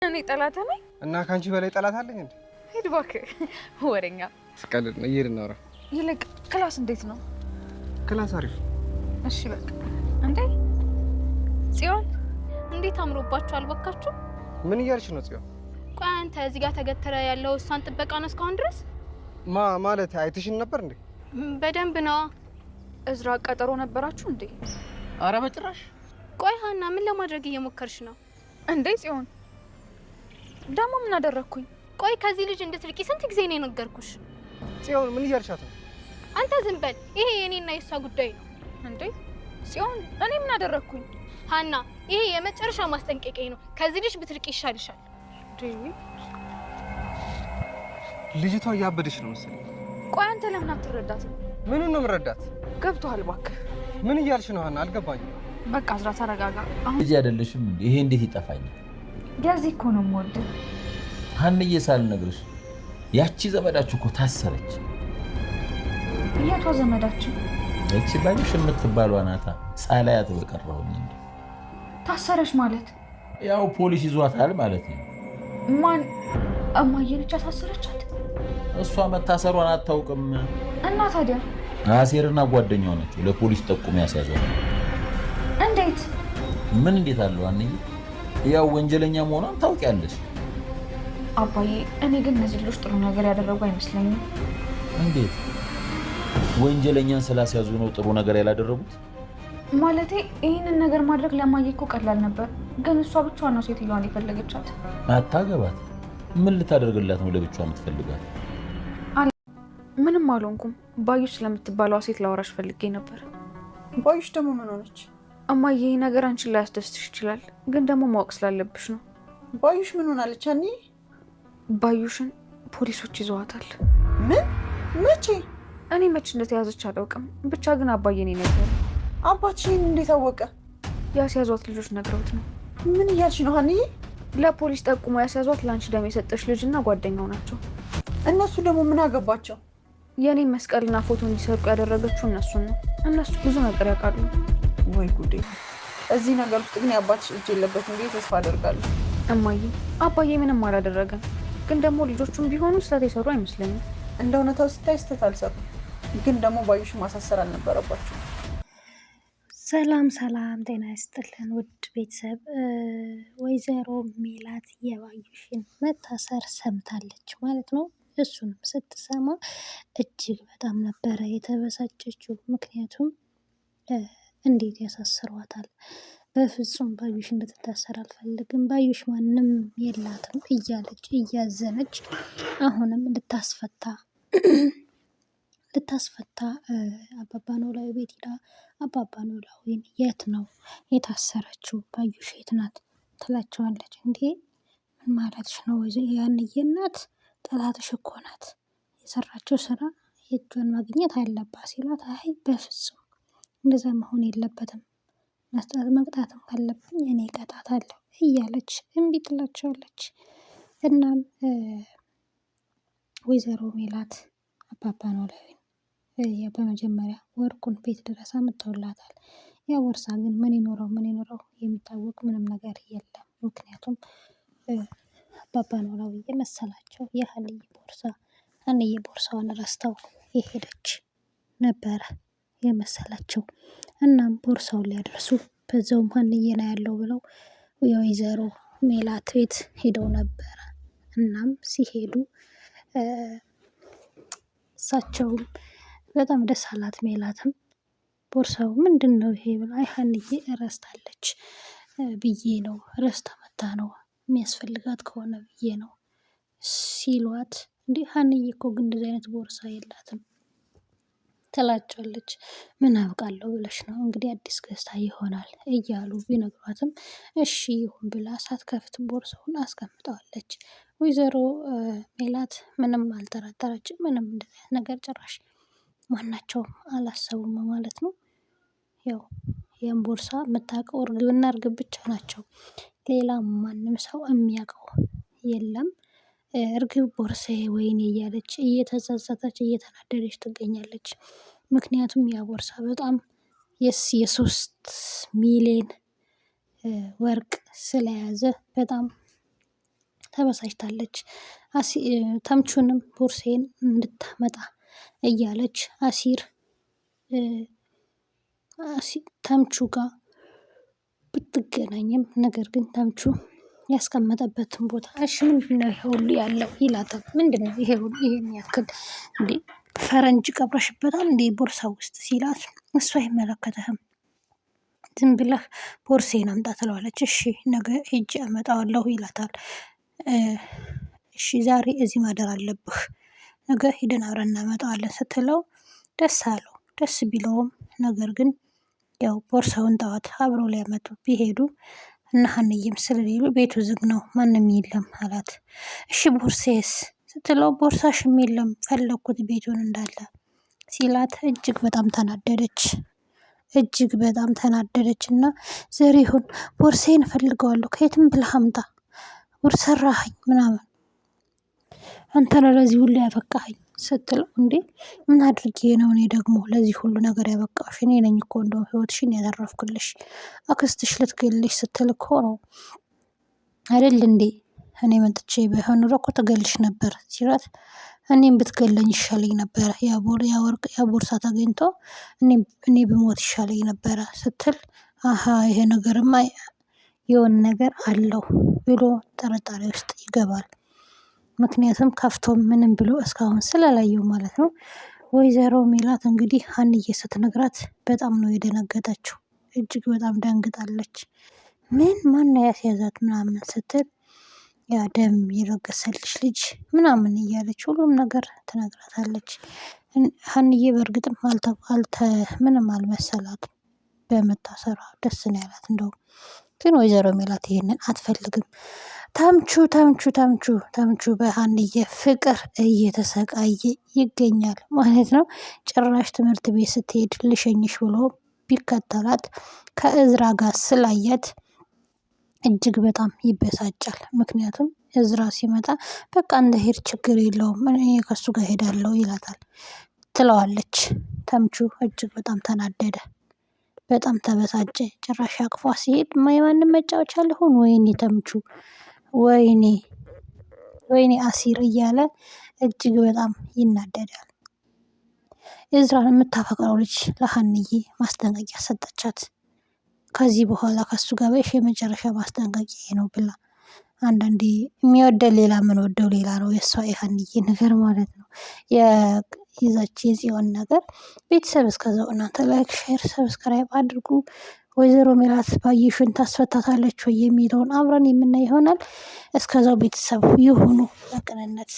እኔ ጠላት ነኝ እና ካንቺ በላይ ጠላት አለኝ እንዴ? ሂድ እባክህ ወሬኛ። ስቀልድ ነው። ይሄን ነው። ይልቅ ክላስ እንዴት ነው? ክላስ አሪፍ። እሺ በቃ እንዴ ጽዮን እንዴት አምሮባችኋል ባካችሁ። ምን እያልሽ ነው ጽዮን? ቆይ አንተ እዚህ ጋር ተገተረ ያለው እሷን ጥበቃ ነው እስካሁን ድረስ? ማለት አይተሽን ነበር እንዴ? በደንብ ነው። እዝራ ቀጠሮ ነበራችሁ እንዴ? አረ በጭራሽ። ቆይ ሀና ምን ለማድረግ እየሞከርሽ ነው እንዴ? ጽዮን ደግሞ ምን አደረኩኝ? ቆይ ከዚህ ልጅ እንድትርቂ ስንት ጊዜ ነው የነገርኩሽ? ጽዮን ምን እያልሻት ነው? አንተ ዝም በል። ይሄ የኔና የሷ ጉዳይ ነው። እንዴ ጽዮን እኔ ምን አደረኩኝ? ሀና ይሄ የመጨረሻ ማስጠንቀቂያ ነው። ከዚህ ልጅ ብትርቂ ይሻልሻል። ልጅቷ እያበደች ነው መሰለኝ። ቆይ አንተ ለምን አትረዳትም? ምኑን ነው የምረዳት? ገብቶሃል እባክህ። ምን እያልሽ ነው ሀና? አልገባኝም። በቃ እዝራ ተረጋጋ። አሁን ልጅ አይደለሽም እንዴ? ይሄ እንዴት ይጠፋኛል? ገዚህ እኮ ነው የምወድህ። ሀንዬ ሳልነግርሽ ያቺ ዘመዳችሁ እኮ ታሰረች። የቷ ዘመዳችን? እቺ ባዩሽ የምትባለው ናታ። ሳላያት በቀረሁኝ እንዴ? ታሰረች ማለት? ያው ፖሊስ ይዟታል ማለት ነው። ማን? እማዬ ልጅ አሳሰረቻት? እሷ መታሰሯን አታውቅም። እና ታዲያ አሴርና ጓደኛው ናቸው ለፖሊስ ጠቁሞ ያስያዟት። እንዴት? ምን እንዴት አለው አንዬ? ያው ወንጀለኛ መሆኗን ታውቂያለሽ። አባዬ እኔ ግን እነዚህ ልጆች ጥሩ ነገር ያደረጉ አይመስለኝም። እንዴት? ወንጀለኛን ስላስያዙ ነው ጥሩ ነገር ያላደረጉት? ማለቴ ይህንን ነገር ማድረግ ለማዬ እኮ ቀላል ነበር፣ ግን እሷ ብቻዋን ነው ሴትዮዋን የፈለገቻት። አታገባት። ምን ልታደርግላት ነው ለብቻዋ የምትፈልጋት? ምንም አልሆንኩም። ባዩሽ ስለምትባለዋ ሴት ላወራሽ ፈልጌ ነበር። ባዩሽ ደግሞ ምን ሆነች? እማዬ ይህ ነገር አንቺን ላያስደስትሽ ይችላል፣ ግን ደግሞ ማወቅ ስላለብሽ ነው። ባዩሽ ምን ሆናለች? አኒ ባዩሽን ፖሊሶች ይዘዋታል። ምን? መቼ? እኔ መቼ እንደተያዘች አላውቅም፣ ብቻ ግን አባዬ ነው የነገረኝ። አባትሽን እንዴት አወቀ? ያስያዟት ልጆች ነግረውት ነው። ምን እያልሽ ነው ሀኒ? ለፖሊስ ጠቁሞ ያስያዟት ለአንቺ ደም የሰጠሽ ልጅና ጓደኛው ናቸው። እነሱ ደግሞ ምን አገባቸው? የኔን መስቀልና ፎቶ እንዲሰርቁ ያደረገችው እነሱን ነው። እነሱ ብዙ ነገር ያውቃሉ። ወይ ጉዴ! እዚህ ነገር ውስጥ ግን የአባትሽ እጅ የለበትም ብዬ ተስፋ አደርጋለሁ። እማዬ አባዬ ምንም አላደረገም፣ ግን ደግሞ ልጆቹም ቢሆኑ ስህተት የሰሩ አይመስለኝም። እንደ እውነታው ስታይ ስህተት አልሰሩም፣ ግን ደግሞ ባዩሽ ማሳሰር አልነበረባቸው። ሰላም ሰላም፣ ጤና ይስጥልን ውድ ቤተሰብ። ወይዘሮ ሜላት የባዩሽን መታሰር ሰምታለች ማለት ነው። እሱንም ስትሰማ እጅግ በጣም ነበረ የተበሳጨችው። ምክንያቱም እንዴት ያሳስሯታል? በፍጹም ባዩሽ እንድትታሰር አልፈልግም፣ ባዩሽ ማንም የላትም እያለች እያዘነች አሁንም ልታስፈታ አባባ ኖላዊ ቤት ሄዳ አባባ ኖላዊን የት ነው የታሰረችው? ባዩሽ የት ናት ትላቸዋለች። እንዴ ምን ማለትሽ ነው? ያንዬ እናት ጠላትሽ እኮ ናት፣ የሰራችው ስራ የእጇን ማግኘት አለባት ሲሏት፣ አይ በፍጹም እንደዛ መሆን የለበትም፣ መቅጣትም ካለብኝ እኔ እቀጣታለሁ እያለች እምቢ ትላቸዋለች። እናም ወይዘሮ ሜላት አባባ ኖላዊን በመጀመሪያ ወርቁን ቤት ድረስ አምጥተውላታል። ያ ቦርሳ ግን ምን ይኖረው የሚታወቅ ምንም ነገር የለም። ምክንያቱም አባባ ኖላዊ የመሰላቸው የሀንዬ ቦርሳ ሀንዬ ቦርሳዋን ረስተው የሄደች ነበረ የመሰላቸው። እናም ቦርሳውን ሊያደርሱ በዛውም ሀንዬ ነው ያለው ብለው የወይዘሮ ሜላት ቤት ሄደው ነበረ። እናም ሲሄዱ እሳቸውም በጣም ደስ አላት። ሜላትም ቦርሳው ምንድን ነው ይሄ ብላ አይ ሀንዬ ረስታለች ብዬ ነው፣ ረስታ መታ ነው የሚያስፈልጋት ከሆነ ብዬ ነው ሲሏት፣ እንዲህ ሀንዬ እኮ ግን እንደዚህ አይነት ቦርሳ የላትም ትላቸዋለች። ምን አውቃለሁ ብለሽ ነው እንግዲህ አዲስ ገዝታ ይሆናል እያሉ ቢነግሯትም እሺ ይሁን ብላ ሳትከፍት ቦርሳውን አስቀምጠዋለች። ወይዘሮ ሜላት ምንም አልጠራጠረችም። ምንም እንደዚህ ነገር ጭራሽ ማናቸውም አላሰቡም ማለት ነው። ያው ያን ቦርሳ የምታውቀው እርግብና እርግብ ብቻ ናቸው። ሌላ ማንም ሰው የሚያውቀው የለም። እርግብ ቦርሳዬ ወይኔ እያለች እየተጸጸተች እየተናደደች ትገኛለች። ምክንያቱም ያ ቦርሳ በጣም የ3 ሚሊዮን ወርቅ ስለያዘ በጣም ተበሳጭታለች። ተምቹንም ቦርሴን እንድታመጣ እያለች አሲር ተምቹ ጋር ብትገናኝም ነገር ግን ተምቹ ያስቀመጠበትን ቦታ እሺ ምንድነው ይሄ ሁሉ ያለው ይላታል። ምንድነው ይሄ ሁሉ ይሄን ያክል እንዴ ፈረንጅ ቀብረሽበታል እንዴ ቦርሳ ውስጥ ሲላት፣ እሱ አይመለከተህም ዝም ብለህ ቦርሴን አምጣ ትለዋለች። እሺ ነገ ሄጄ አመጣዋለሁ ይላታል። እሺ ዛሬ እዚህ ማደር አለብህ፣ ነገ ሄደን አብረን እናመጣዋለን ስትለው ደስ አለው። ደስ ቢለውም ነገር ግን ያው ቦርሳውን ጠዋት አብረው ሊያመጡ ቢሄዱ እና ሀንዬም ስለሌሉ ቤቱ ዝግ ነው ማንም የለም አላት። እሺ ቦርሴስ ስትለው ቦርሳሽም የለም ፈለኩት ቤቱን እንዳለ ሲላት እጅግ በጣም ተናደደች። እጅግ በጣም ተናደደች እና ዘሪሁን ቦርሴን እፈልገዋለሁ ከየትም ብለህ አምጣ ጉድ ሰራኸኝ ምናምን አንተ ለዚህ ሁሉ ያበቃኸኝ ስትለው፣ እንዴ ምን አድርጌ ነው እኔ ደግሞ ለዚህ ሁሉ ነገር ያበቃሽ? እኔ ነኝ እኮ እንደው ህይወትሽን ያተረፍኩልሽ አክስትሽ ልትገልሽ ስትል እኮ ነው አይደል እንዴ? እኔ መጥቼ ባይሆን ኖሮ እኮ ትገልሽ ነበር ሲላት፣ እኔም ብትገለኝ ይሻለኝ ነበረ ያ ቦርሳ ተገኝቶ እኔ ብሞት ይሻለኝ ነበረ ስትል፣ አሀ ይሄ ነገርማ የሆነ ነገር አለው ብሎ ጥርጣሬ ውስጥ ይገባል። ምክንያቱም ከፍቶም ምንም ብሎ እስካሁን ስላላየው ማለት ነው። ወይዘሮ ሜላት እንግዲህ ሀንዬ ስትነግራት በጣም ነው የደነገጠችው። እጅግ በጣም ደንግጣለች። ምን ማነው ያስያዛት ምናምን ስትል፣ ያ ደም የለገሰልሽ ልጅ ምናምን እያለች ሁሉም ነገር ትነግራታለች። ሀንዬ በእርግጥም ምንም አልመሰላትም በመታሰሯ ደስ ነው ያላት። እንደውም ግን ወይዘሮ ሜላት ይሄንን አትፈልግም። ተምቹ በሀንዬ ፍቅር እየተሰቃየ ይገኛል ማለት ነው። ጭራሽ ትምህርት ቤት ስትሄድ ልሸኝሽ ብሎ ቢከተላት ከእዝራ ጋር ስላያት እጅግ በጣም ይበሳጫል። ምክንያቱም እዝራ ሲመጣ በቃ እንደሄድ ችግር የለውም እኔ ከሱ ጋር ሄዳለሁ ይላታል ትለዋለች። ተምቹ እጅግ በጣም ተናደደ። በጣም ተበሳጨ። ጭራሽ አቅፏ ሲሄድ የማንም መጫወቻ አልሆን ወይኔ ተምቹ ወይኔ አሲር እያለ እጅግ በጣም ይናደዳል። እዝራን የምታፈቅረው ልጅ ለሀንዬ ማስጠንቀቂያ ሰጠቻት። ከዚህ በኋላ ከሱ ጋር በሽ የመጨረሻ ማስጠንቀቂያ ነው ብላ። አንዳንዴ የሚወደው ሌላ የምንወደው ሌላ ነው የእሷ የሀንዬ ነገር ማለት ነው። የይዛች የጽዮን ነገር ቤተሰብ እስከዛው እናንተ ላይክ፣ ሼር፣ ሰብስክራይብ አድርጉ። ወይዘሮ ሜላት ባዩሽን ታስፈታታለች ወይ የሚለውን አብረን የምናይ ይሆናል። እስከዛው ቤተሰብ ይሁኑ በቅንነት